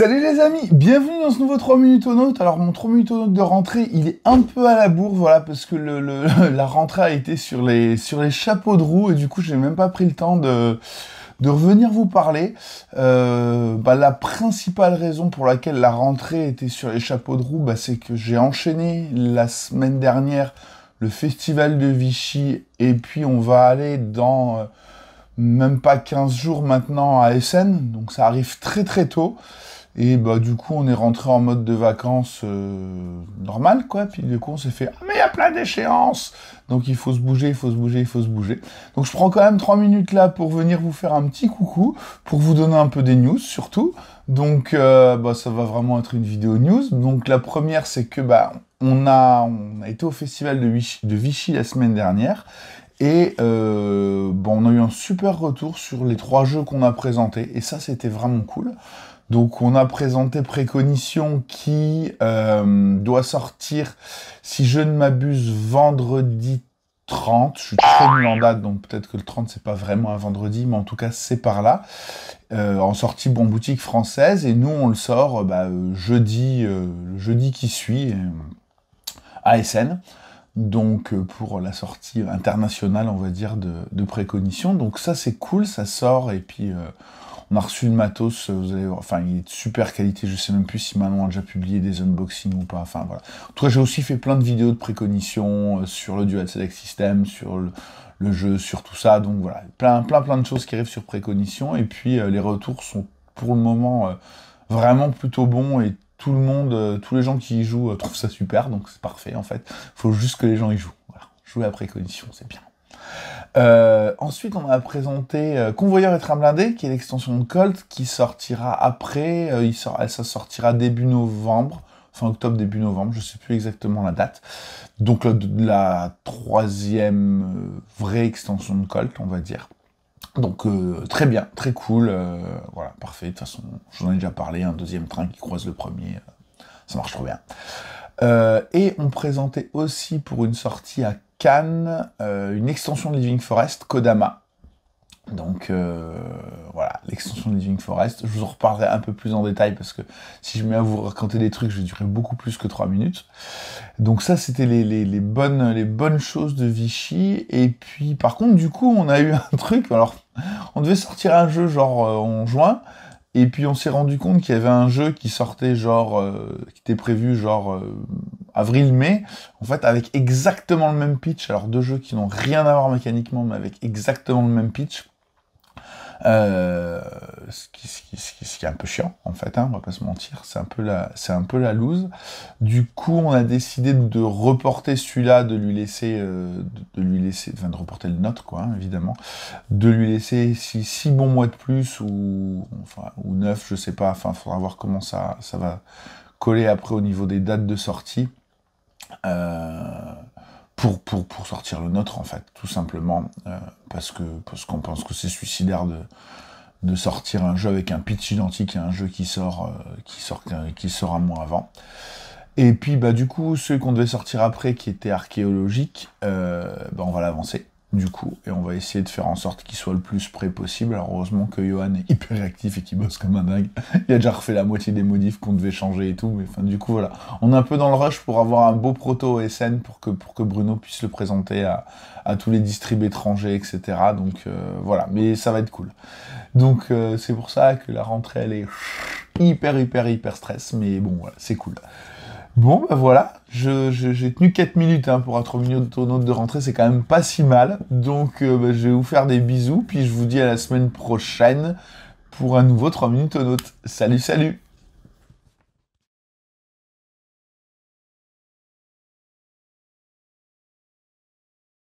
Salut les amis, bienvenue dans ce nouveau 3 minutes au note. Alors mon 3 minutes au note de rentrée, il est un peu à la bourre, voilà, parce que la rentrée a été sur les chapeaux de roue, et du coup j'ai même pas pris le temps de revenir vous parler. La principale raison pour laquelle la rentrée était sur les chapeaux de roue, c'est que j'ai enchaîné la semaine dernière le festival de Vichy, et puis on va aller dans même pas 15 jours maintenant à Essen, donc ça arrive très très tôt. Et du coup on est rentré en mode de vacances normal quoi, puis du coup on s'est fait « Ah mais il y a plein d'échéances !» Donc il faut se bouger, il faut se bouger, il faut se bouger. Donc je prends quand même 3 minutes là pour venir vous faire un petit coucou, pour vous donner un peu des news surtout. Donc ça va vraiment être une vidéo news. Donc la première c'est que on a été au festival de Vichy la semaine dernière. Et on a eu un super retour sur les 3 jeux qu'on a présentés, et ça c'était vraiment cool. Donc on a présenté Précognition qui doit sortir, si je ne m'abuse, vendredi 30. Je suis très nul en date, donc peut-être que le 30 c'est pas vraiment un vendredi, mais en tout cas c'est par là. En sortie boutique française, et nous on le sort le jeudi qui suit à Essen. Donc pour la sortie internationale, on va dire, de Précognition. Donc ça c'est cool, ça sort, et puis on a reçu le matos, il est de super qualité, je sais même plus si Manon a déjà publié des unboxings ou pas, enfin voilà. En tout cas, j'ai aussi fait plein de vidéos de Précognition sur le Dual Select System, sur le jeu, sur tout ça, donc voilà, plein de choses qui arrivent sur Précognition, et puis les retours sont pour le moment vraiment plutôt bons, et tout le monde, tous les gens qui y jouent trouvent ça super, donc c'est parfait en fait. Faut juste que les gens y jouent. Voilà. Jouer à Précognition, c'est bien. Ensuite, on a présenté Convoyeur et Train Blindé, qui est l'extension de Colt, qui sortira après. Ça sortira début novembre, fin octobre, début novembre, je sais plus exactement la date. Donc la 3e vraie extension de Colt, on va dire. Donc très bien, très cool, voilà, parfait. De toute façon, j'en ai déjà parlé, un 2e train qui croise le premier, ça marche trop bien. Et on présentait aussi pour une sortie à Cannes une extension de Living Forest, Kodama. Donc voilà, l'extension de Living Forest. Je vous en reparlerai un peu plus en détail, parce que si je mets à vous raconter des trucs, je vais durer beaucoup plus que 3 minutes. Donc ça, c'était les bonnes choses de Vichy. Et puis par contre, du coup, on a eu un truc. Alors, on devait sortir un jeu genre en juin. Et puis on s'est rendu compte qu'il y avait un jeu qui sortait qui était prévu avril-mai, en fait avec exactement le même pitch, alors 2 jeux qui n'ont rien à voir mécaniquement, mais avec exactement le même pitch. Ce qui est un peu chiant en fait, on va pas se mentir, c'est un peu la loose. Du coup on a décidé de reporter celui-là, de reporter le nôtre quoi, évidemment, de lui laisser 6 bons mois de plus, ou 9, je sais pas, faudra voir comment ça va coller après au niveau des dates de sortie. Pour sortir le nôtre en fait, tout simplement, parce qu'on pense que c'est suicidaire de sortir un jeu avec un pitch identique à un jeu qui sort un mois avant. Et puis du coup, celui qu'on devait sortir après, qui était archéologique, on va l'avancer du coup, et on va essayer de faire en sorte qu'il soit le plus près possible. Alors heureusement que Johan est hyper réactif et qu'il bosse comme un dingue. Il a déjà refait la moitié des modifs qu'on devait changer et tout, mais du coup voilà, on est un peu dans le rush pour avoir un beau proto SN pour que Bruno puisse le présenter à tous les distribs étrangers, etc. Donc voilà, mais ça va être cool. Donc c'est pour ça que la rentrée elle est hyper stress, mais bon voilà, c'est cool. Bon, voilà, j'ai tenu 4 minutes pour un 3 minutes de rentrée, c'est quand même pas si mal. Donc, je vais vous faire des bisous, puis je vous dis à la semaine prochaine pour un nouveau 3 minutes au note. Salut, salut!